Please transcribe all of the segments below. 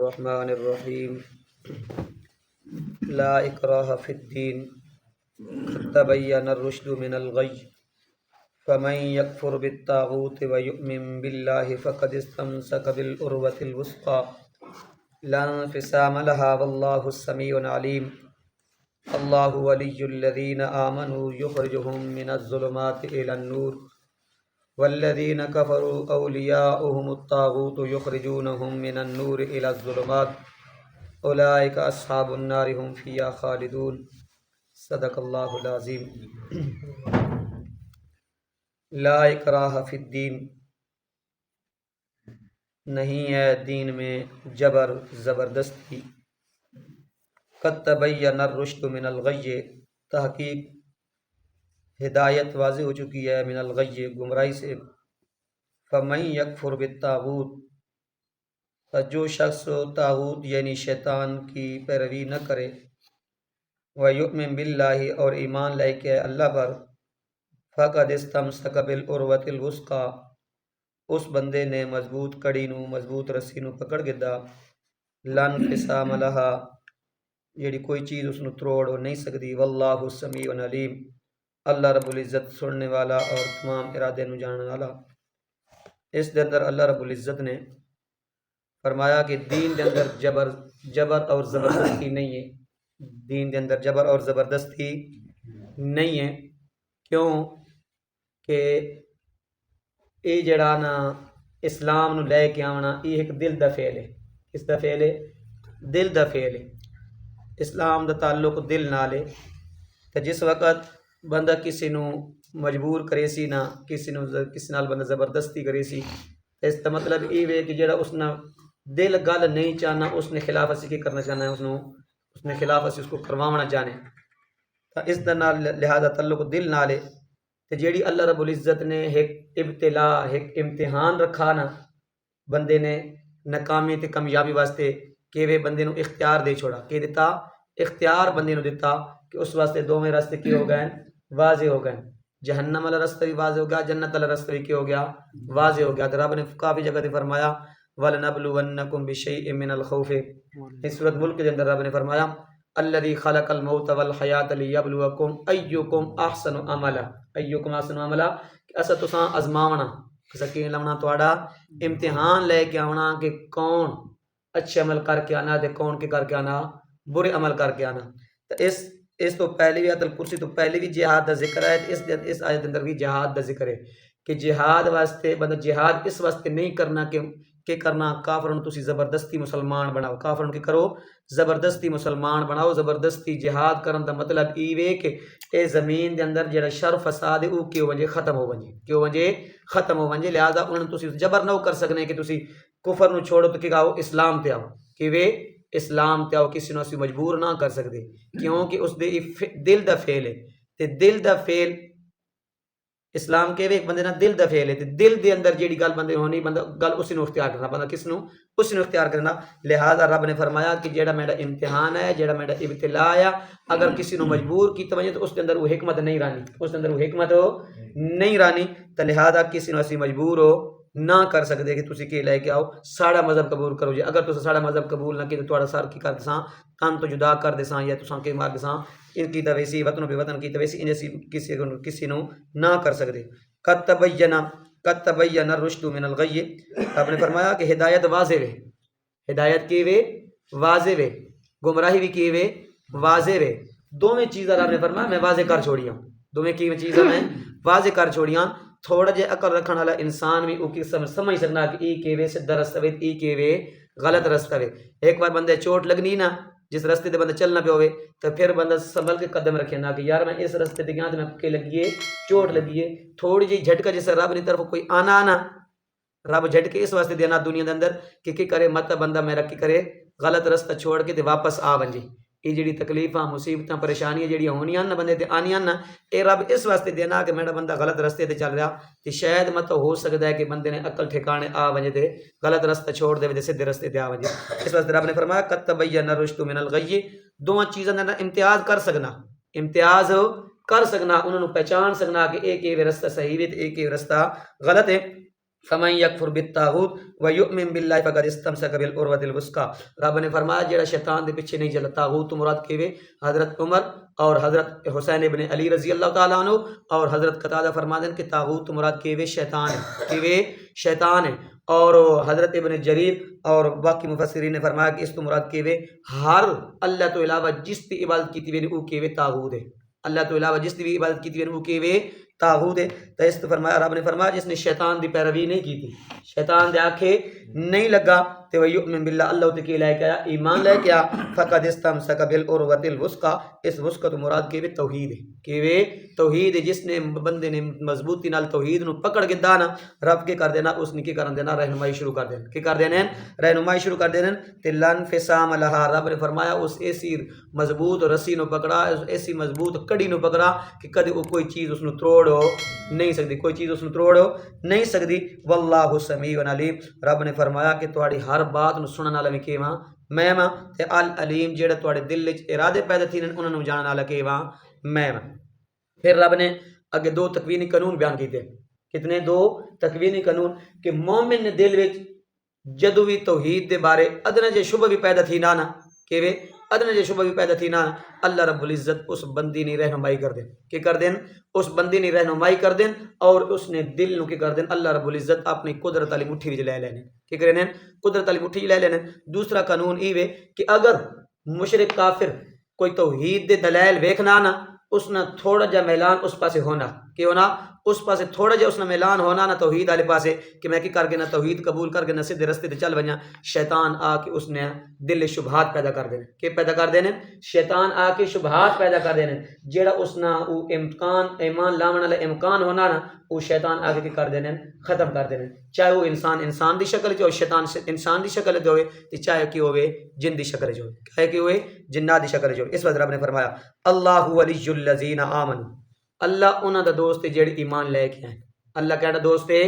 الرحمن الرحیم لا اکراہ فی الدین قد تبین الرشد من الغی فمن یکفر بالطاغوت ویؤمن باللہ فقد استمسک بالعروۃ الوثقی لا انفصام لها واللہ السمیع العلیم اللہ ولی الذین آمنوا یخرجهم من الظلمات الی النور والذین کفروا اولیاؤہم الطاغوت یخرجونہم من النور الی الظلمات اولئک اصحاب النار ہم فیہا خالدون۔ صدق اللہ العظیم۔ لا اکراہ فی الدین، نہیں ہے دین میں جبر زبردستی۔ قد تبین الرشد من الغی، تحقیق ہدایت واضح ہو چکی ہے من الغی، گمراہی سے۔ فمن یکفر بالطاغوت، جو شخص طاغوت یعنی شیطان کی پیروی نہ کرے، ویؤمن باللہ اور ایمان لائے کہ اللہ پر، فقد استمسک بالعروۃ الوثقی، اس بندے نے مضبوط کڑی نو مضبوط رسی نو پکڑ گدا، لا انفصام لہا، جیڑی کوئی چیز اس نو تروڑ نہیں سکتی، واللہ السمیع العلیم، اللہ رب العزت سننے والا اور تمام ارادے نو جاننے والا۔ اس دے اندر اللہ رب العزت نے فرمایا کہ دین دے اندر جبر اور زبردستی نہیں ہے، دین دے اندر جبر اور زبردستی نہیں ہے۔ کیوں کہ یہ جڑا نا اسلام نو لے کے آنا، یہ ایک دل دا فعل ہے۔ کس دا فعل ہے؟ دل دا فعل ہے۔ اسلام دا تعلق دل نال ہے۔ تو جس وقت بندہ کسی نو مجبور کرے سی نہ کسی نال بندہ زبردستی کرے سی، تو اس کا مطلب یہ ہے کہ جڑا اس نے دل گل نہیں چاہنا، اس نے خلاف اسی کی کرنا چاہنا ہے، اس نے خلاف اسی اس کو کروانا چاہنے، تو اس دا نال لہذا تعلق دل نال ہے۔ تو جیڑی اللہ رب العزت نے ایک ابتلا، ایک امتحان رکھا نا بندے نے ناکامی تے کامیابی واسطے، کہ وہ بندے نو اختیار دے چھوڑا، کہ دیتا اختیار بندے نو دیتا کہ اس واسطے دوویں راستے کی ہو گئے، واضح ہو گئے۔ جہنم والا راستہ بھی واضح ہو گیا، جنت والا راستہ بھی کیا ہو گیا، واضح ہو گیا۔ تو رب نے کافی جگہ تے فرمایا وَلَنَبْلُوَنَّكُمْ بِشَيْءٍ مِّنَ الْخَوْفِ، اس سورۃ ملک کے اندر رب نے فرمایا الَّذِي خَلَقَ الْمَوْتَ وَالْحَيَاةَ لِيَبْلُوَكُمْ أَيُّكُمْ أَحْسَنُ عَمَلًا، أَيُّكُمْ أَحْسَنُ عَمَلًا، کہ اسا تساں ازماونا، سکین لونا تواڈا امتحان لے کے آنا کہ کون اچھے عمل کر کے آنا تے کون کے کر کے آنا برے عمل کر کے آنا۔ تو اس تو پہلی بھی آیت الکرسی تو پہلی بھی جہاد دا ذکر ہے، اس آیت اندر بھی جہاد دا ذکر ہے کہ جہاد واسطے بندہ جہاد اس واسطے نہیں کرنا کہ کرنا کافرن تسی زبردستی مسلمان بناؤ، کافرن کی کرو زبردستی مسلمان بناؤ۔ زبردستی جہاد کرن دا مطلب یہ ہے کہ اے زمین دے اندر جڑا شر فساد ہے وہ کیوں ونجے ختم ہو ونجے، کیوں ونجے ختم ہو ونجے۔ لہذا انہوں تسی جبر نہ کر سکنے کہ تسی کفر نو چھوڑو تو کہ آؤ اسلام تے آؤ، کہ وے اسلام تے آؤ، کسی نو اسی مجبور نہ کر سکتے، کیونکہ اس دے دل دا فعل ہے۔ تے دل دا فعل اسلام کے ایک بندے نا دل دا فعل ہے، تے دل دے اندر جیڑی گل بندے ہونی بندہ گل اسی نو اختیار کرنا، بندہ کس نو اسی نو اختیار کرنا۔ لہذا رب نے فرمایا کہ جیڑا میرا امتحان ہے، جیڑا میرا ابتلا ہے، اگر کسی نو مجبور کی تو تو اس کے اندر وہ حکمت نہیں رانی، اس کے اندر وہ حکمت نہیں رانی۔ تو لہذا کسی نو اسی مجبور ہو نہ کر سکتے کہ تسی کہ لے کے آؤ ساڑا مذہب قبول کرو جی، اگر تسا ساڑا مذہب قبول نہ کی تو تواڈا سر کی کر دساں، تن تو جدا کر دساں، یا تساں کے مار دساں، ان کی تویسی وطن بے وطن کی تویسی ان کسی نو نہ کر سکتے۔ قد تبین الرشد من الغی، آپ نے فرمایا کہ ہدایت واضح ہے، ہدایت کی وے واضح ہے، گمراہی بھی کی وے واضح ہے۔ دونوں چیزاں آپ نے فرمایا میں واضح کر چھوڑیاں، دونوں کی چیزاں میں واضح کر چھوڑیاں۔ تھوڑا جے عقل رکھنے والا انسان بھی او کی سمجھ سکنا کہ ای کے وے سیدھا رستہ وے، ای کے وے غلط رستہ وے۔ ایک بار بندے چوٹ لگنی نا، جس رستے تے بندہ چلنا پہ ہوئے تو پھر بندہ سنبھل کے قدم رکھے نا کہ یار میں اس رستے تے گیا تو میں کہ لگیے چوٹ لگیے، تھوڑی جی جھٹکا جیسے رب نے طرف کوئی آنا رب جھٹکے اس واسطے دینا دنیا دے اندر کہ کرے مت بندہ میرا کی کرے غلط رستہ چھوڑ کے تے واپس آ ونجے۔ یہ جڑی تکلیفاں مصیبتاں پریشانیاں جڑیاں ہونیاں نا بندے تے آنیاں نا، اے رب اس واسطے دینا کہ میرا بندہ غلط رستے تے چل رہا، تے شاید مت ہو سکتا ہے کہ بندے نے عقل ٹھکانے آ ونجے تے غلط رستہ چھوڑ دے تے سیدھے رستے تے آ ونجے۔ اس واسطے رب نے فرمایا قد تبین الرشد من الغی، دونوں چیزاں دا امتیاز کر سکنا، امتیاز کر سکنا، انہوں نے پہچان سکنا کہ ایک یہ رستہ صحیح ہے تے ایک یہ رستہ غلط ہے۔ فمن یکفر بالطاغوت ویؤمن باللہ فقد استمسک بالعروۃ الوثقی. رب نے فرمایا جڑا شیطان دے پیچھے نہیں چلا. طاغوت مراد کیوے حضرت عمر اور حضرت حسین ابن علی رضی اللہ تعالیٰ عنہ اور حضرت قتادہ فرماتے ہیں کہ طاغوت مراد کیوے شیطان ہے، کیوے شیطان ہے. اور حضرت ابن جریر اور باقی مفسرین نے فرمایا کہ اس تو مراد کیوے ہر اللہ تو علاوہ جس کی عبادت کی تھی وہ کیوے طاغوت ہے. اللہ تو علاوہ جس کی بھی عبادت کی تھی وہ کیوے طاغوت ہے. تو اس تو فرمایا رب نے فرمایا جس نے شیطان دی پیروی نہیں کی تھی، شیطان دے آنکھیں نہیں لگا تو ویؤمن باللہ اللہ تے کی لے کے ایمان لے کے فقد استمسک بالعروۃ الوثقی. اس وثقہ تو مراد کیوے توحید ہے، کیوے توحید ہے. جس نے بندے نے مضبوطی نال توحید نو پکڑ کے دانا رب کے کر دینا اس نے کی کر دینا رہنمائی شروع کر دینا. کی کر دینا رہنمائی شروع کر دینا. تے لن فسام لہا رب نے فرمایا اس ایسی مضبوط رسی نو پکڑا، ایسی مضبوط کڑی نو پکڑا کہ کدی کوئی چیز اس نو توڑو نہیں سکتی، کوئی چیز اس نو توڑو نہیں سکتی. واللہ سمیع علیم رب نے فرمایا کہ تہاڈی ہر بات نو سنن والا کیواں میں ماں تے العلیم جڑا تہاڈے دل وچ ارادے پیدا تھی انہاں نو جانن والا کیواں میں ماں. پھر رب نے اگے دو تکوینی قانون بیان کیتے. کتنے؟ دو تکوینی قانون کہ مومن نے دل وچ جدو بھی توحید دے بارے ادنا جے شبہ بھی پیدا تھی نہ کہ ادنا جے شبہ بھی پیدا تھی نہ اللہ رب العزت اس بندی نے رہنمائی کر دیں. کہ کر دیں؟ اس بندی نے رہنمائی کر دیں اور اس نے دل نو کی کر دیں اللہ رب العزت اپنی قدرت والی مٹھی وچ لے لینے. کہ کرنے؟ قدرت والی مٹھی لے لینے. دوسرا قانون ای وے کہ اگر مشرک کافر کوئی توحید دے دلائل ویکھنا نہ اس نے تھوڑا جا میلان اس پاسے ہونا کہ ہونا اس پاسے تھوڑا جا اس نے میلان ہونا نہ توحید والے پاسے کہ میں کی کر کے نہ توحید قبول کر کے نہ سیدھے رستے تے چل بنیا. شیطان آ کے اس نے دل شبہات پیدا کر دینے. کہ پیدا کر دینے؟ شیطان آ کے شبہات پیدا کر دینے. جیڑا اس نہ او امکان ایمان لاون والا امکان ہونا نہ وہ شیطان آ کے کر دینے ختم کر دینے. چاہے وہ انسان دی شکل جو شیطان انسان دی شکل جو ہوئے تے چاہے کہ ہوئے جن دی شکل جو ہوئے چاہے کہ ہوئے جنات دی شکل جو ہوئے. اس وقت رب نے فرمایا اللہ ولی الذین آمنوا اللہ انہاں دا دوست ہے جڑے ایمان لے کے آئے. اللہ کہڑا دوست ہے؟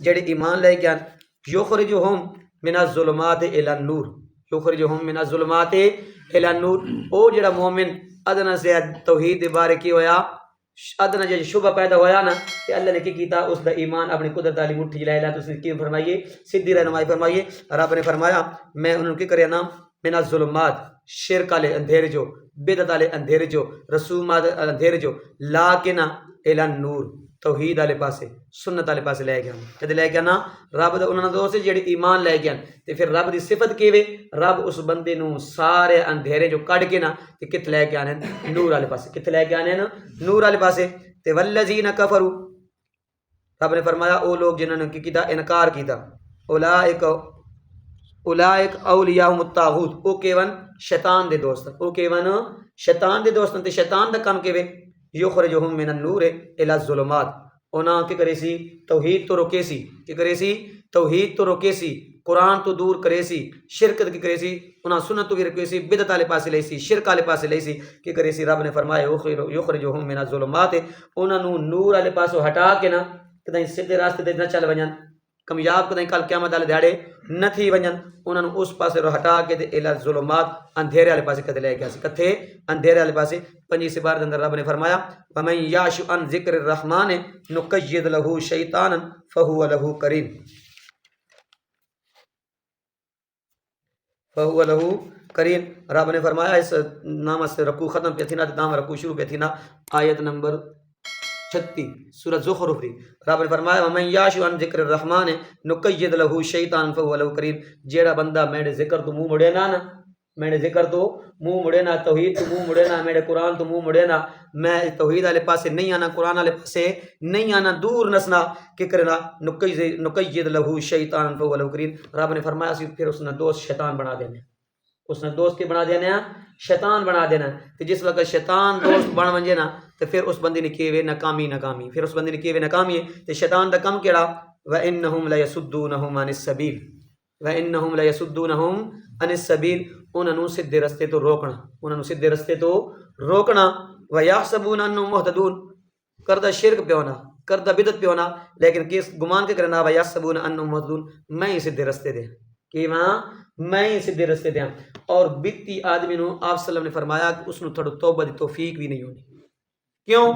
جڑے ایمان لے کے آئے. یخرجہم من الظلمات الی النور یخرجہم من الظلمات الی النور. او جڑا مومن ادنا سے توحید دے بارے کی ہویا ادنا جے شبہ پیدا ہویا نا کہ اللہ نے کی کیتا اس دا ایمان اپنی قدرت والی مٹھی لے لا. تو اس نے کی فرمائیے سیدھی رہنمائی فرمائیے. رب نے فرمایا میں انہوں کی کریا نا من الظلمات شرک والے اندھیرے جو بدعت والے اندھیرے جو رسومات اندھیرے جو لا کے نا الی النور توحید والے پاسے سنت والے پاسے لے گیا. کدے لے گیا نا رب دا انہاں دوست جڑے ایمان لے گیا. تے پھر رب دی صفت کیویں رب اس بندے نو سارے اندھیرے جو کڈ کے نا تے کت لے کے آنے نور والے پاسے. کت لے کے آنے نا نور والے پاسے. تے والذین کفروا رب نے فرمایا او لوگ جنہاں نے کیتا انکار کیتا اولئک اولیاءہم الطاغوت او کیون شیطان دے دوست. او کیون شیطان دے دوست. تے شیطان دا کم کیویں یخرجہم من النور الی الظلمات انہاں کی کرے سی توحید تو روکے سی. کی کرے سی توحید تو روکے سی قرآن تو دور کرے سی شرکت کی کرے سی انہاں سنت تو بھی رکھے سی بدعت والے پاسے لے سی شرک والے پاسے لے سی. کی کرے سی رب نے فرمایا یخرجہم من الظلمات انہاں نو نور والے پاسوں ہٹا کے نا کدیں سیدھے راستے تے نہ چل ونجن کامیاب کدیں کل قیامت والے دیہڑے نہ تھی ونجن انہاں نو اس پاسے رو ہٹا کے تے الی الظلمات اندھیرے والے پاسے کدے لے گیا سی. کتھے؟ اندھیرے والے پاسے. 5 سپارے دے اندر رب نے فرمایا ومن یعش عن ذکر الرحمن نقید له شیطانا فهو له قرین فهو له قرین. رب نے فرمایا اس نام سے رکوع ختم پہ تھی نا نام رکوع شروع پہ تھی نا آیت نمبر 36 سورہ زخرف دی. رب نے فرمایا ومن یعش عن ذکر الرحمن نقید له شیطان فهو له قرین. جیڑا بندہ میرے ذکر تو منہ مڑے نا میرے ذکر تو منہ مڑے نا توحید تو منہ مڑے نا میرے قرآن تو منہ مڑے نا میں توحید والے پاسے نہیں آنا قرآن والے پاسے نہیں آنا دور نسنا کہ کرنا نقید له شیطان فهو له قرین. رب نے فرمایا اسی پھر اس نے دوست شیطان بنا دینے. اس نے دوست کے بنا دینا شیطان بنا دینا. تو جس وقت شیطان دوست بن ونجے نا تو پھر اس بندے نے کیوے ناکامی پھر اس بندے نے کیوے ناکامی ہے. تو شیطان دا کم کیڑا وَإِنَّهُمْ لَيَسُدُّونَهُمْ عَنِ السَّبِيلِ وَإِنَّهُمْ لَيَسُدُّونَهُمْ عَنِ السَّبِيلِ انہاں نو سیدھے رستے تو روکنا انہاں نو سیدھے رستے تو روکنا. وَيَحْسَبُونَ أَنَّهُمْ مُهْتَدُونَ کردہ شرک پہ ہونا کردہ بدعت پہ ہونا لیکن کس گمان کے کرنا وَيَحْسَبُونَ أَنَّهُمْ مُهْتَدُونَ میں ہی سیدھے رستے دے کہ وہاں میں ہی سیدھے رستے دے. اور بیتی آدمی نو آپ صلی اللہ علیہ وسلم نے فرمایا کہ اس نو تھوڑا توبہ دی توفیق بھی نہیں ہونی. کیوں؟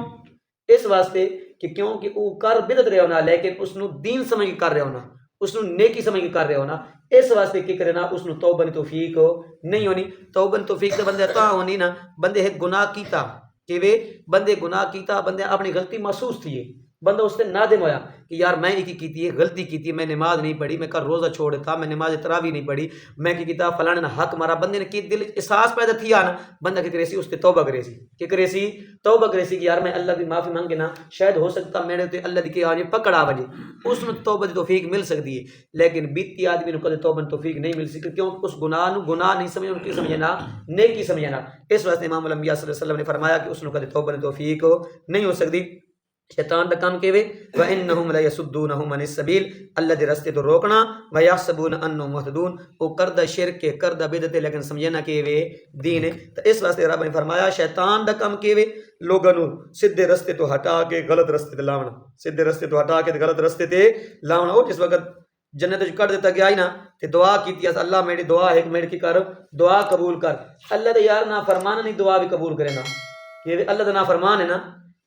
اس واسطے کہ کیونکہ وہ کر بدت رہے ہونا لیکن اس نو دین سمجھ کے کر رہے ہونا اس نو نیکی سمجھ کے کر رہے ہونا اس واسطے کی کرنا اس نو توبہ دی توفیق نہیں ہونی توبہ دی توفیق تے بندے تا ہونی نا بندے ایک گناہ کیتا کہ وے بندے گناہ کیتا بندے اپنی غلطی محسوس تھی بندہ اس سے نادم ہویا کہ یار میں نے کی ہے غلطی کی تھی میں نماز نہیں پڑھی میں کل روزہ چھوڑ دیتا میں نماز تراویح نہیں پڑھی میں کی کیتا فلانے نے حق مارا بندے نے کی دل احساس پیدا تھیا نا بندہ کی کرے سی اس تے توبہ کرے سی کہ کرے سی توبہ کرے سی کہ یار میں اللہ کی معافی مانگے نا شاید ہو سکتا میرے تے اللہ دی کہ آنے پکڑا وجے اس نے توبہ دی توفیق مل سکتی ہے لیکن بیتی آدمی کو کدے توبہ دی توفیق نہیں مل سکتی کیوں اس گناہ نو گناہ نہیں سمجھنا کی سمجھنا نیکی سمجھنا اس واسطے امام الانبیاء صلی اللہ علیہ وسلم نے فرمایا کہ اس نے کدے توبہ دی توفیق نہیں ہو سکتی شیطان دا کام کیوے وَإِنَّهُمْ لَيَسُدُّونَهُمْ عَنِ السَّبِيلِ اللہ دے رستے تو روکنا وَيَحْسَبُونَ أَنَّهُمْ مُهْتَدُونَ وہ کردہ شرک کے کردہ بدعت لیکن سمجھنا کیوے دین ہے تو اس واسطے رب نے فرمایا شیطان دا کام کیوے لوگوں نو سیدھے رستے تو ہٹا کے غلط رستے تے لاونا سیدھے رستے تو ہٹا کے غلط رستے تے لاونا وہ جس وقت جنت جو کر دیتا گیا ہی نا تے دعا کیتی اس اللہ میری دعا ہے کہ میری کی کر دعا قبول کر اللہ دے یار نا فرمان نہیں دعا بھی قبول کرے نا یہ اللہ دا نا فرمان ہے نا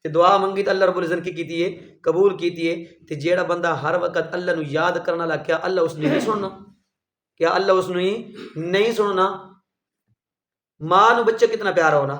تے دعا منگی تو اللہ رب العزت کی کیتی ہے قبول کیتی ہے تے جیڑا بندہ ہر وقت اللہ نو یاد کرنا لگا کیا اللہ اس نے نہیں سننا کیا اللہ اس نے نہیں سننا ماں نو بچہ کتنا پیارا ہونا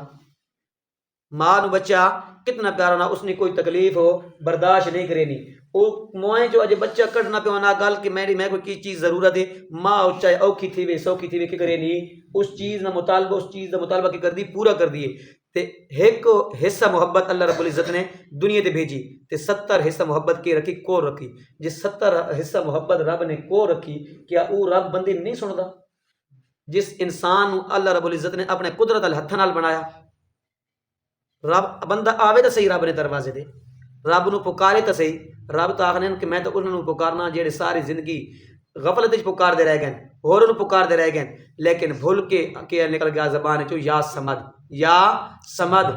ماں نو بچہ کتنا پیارا ہونا اس نے کوئی تکلیف ہو برداشت نہیں کرینی وہ موئیں جو اجے بچہ کٹنا پہ ہونا گل کہ میری میں کوئی کی چیز ضرورت ہے ماں چاہے اوکھی تھی وے سوکھی تھی وے کی کرینی اس چیز نہ مطالبہ اس چیز دا مطالبہ کی کر دی پورا کر دیے تے ایک حصہ محبت اللہ رب العزت نے دنیا تے بھیجی تے 70 حصہ محبت کے رکھی کو رکھی جس 70 حصہ محبت رب نے کو رکھی کیا وہ رب بندے نہیں سندا جس انسان اللہ رب العزت نے اپنے قدرت ال ہتھ نال بنایا رب بندہ آوے تو صحیح رب نے دروازے دے رب نو پکارے تو صحیح رب تو آخنے کہ میں تو انہوں نے پکارنا جیڑے ساری زندگی غفلت پکار دے رہ گئے اور انہوں پکار دے رہ گئے لیکن بھول کے نکل گیا زبان چو یا سمد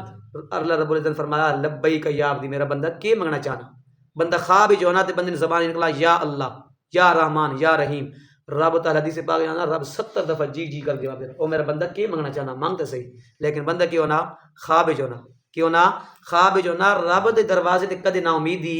اللہ رب العزت فرمایا لبیک یا عبدی میرا بندہ کی منگنا چاہنا بندہ خواب جو ہونا تے بندے نے زبان نکلا یا اللہ یا رحمان یا رحیم رب تعالی حدیث پاک ہے رب 70 دفعہ جی جی کر جواب دے رہا او میرا بندہ کی منگنا چاہنا مانگتے صحیح لیکن بندہ کی ہونا خواب جو ہونا کیوں نہ خواب جو نہ رب دے دروازے تے کدے نا امیدی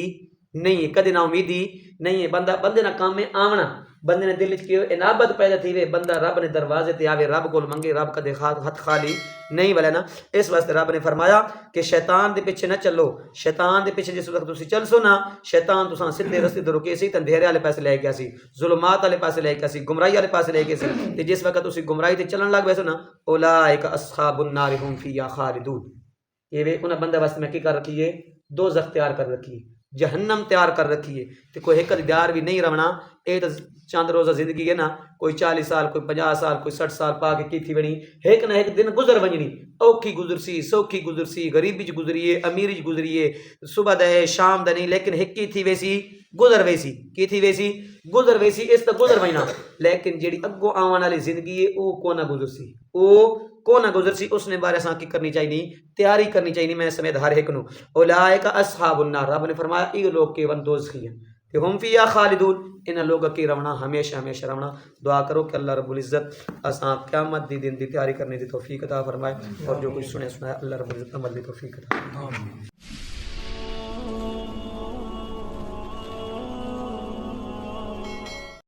نہیں ہے کدے نا امیدی نہیں ہے بندے نہ کام میں آونا بندے نے دل کی انابت پیدا تھی وے بندہ رب نے دروازے تے آوے رب کو منگے رب کدے ہاتھ خالی نہیں بلے نا اس واسطے رب نے فرمایا کہ شیطان دے پیچھے نہ چلو شیطان دے پیچھے جس وقت تسی چل سو نا شیطان تساں سیدھے رستے تے روکے سی اندھیرے والے پاسے لے گیا سی ظلمات والے پاسے لے گیا سی گمراہی والے پاسے لے گیا سی تے جس وقت تسی گمراہی تے چلن لگ ویسو نا اولئک اصحاب النار هم فیہا خالدون یہ وے انہاں بندہ واسطے میں کی کر رکھی ہے دوزخ تیار کر رکھی ہے جہنم تیار کر رکھی ہے تے کوئی ایک دیار بھی نہیں رہنا اے تو چاند روزہ زندگی ہے نا کوئی 40 سال کوئی 50 سال کوئی 60 سال پا کے کی تھی بنی ایک نہ ایک دن گزر ونجنی اوکھی گزرسی سوکھی گزرسی غریبی چ گزریے امیری چ گزریے صبح دے شام دے نہیں لیکن ایک کی تھی ویسی گزر ویسی کی تھی ویسی گزر ویسی اس تا گزر وینا لیکن جیڑی اگوں آون والی زندگی ہے او کو نہ گزرسی او کو نہ گزرسی اس نے بارے سان کی کرنی چاہیے تیاری کرنی چاہیے میں سمیت ہر ایک نو اولئک اصحاب النار رب نے فرمایا یہ لوگ کے ون دوزخی ہیں کہ ہم فیہا خالدون ان لوگوں کی رونا ہمیشہ ہمیشہ رونا دعا کرو کہ اللہ رب العزت اساں قیامت دی دن دی تیاری کرنے دی توفیق عطا فرمائے اور جو کچھ سنے سنایا اللہ رب العزت عمل دی توفیق عطا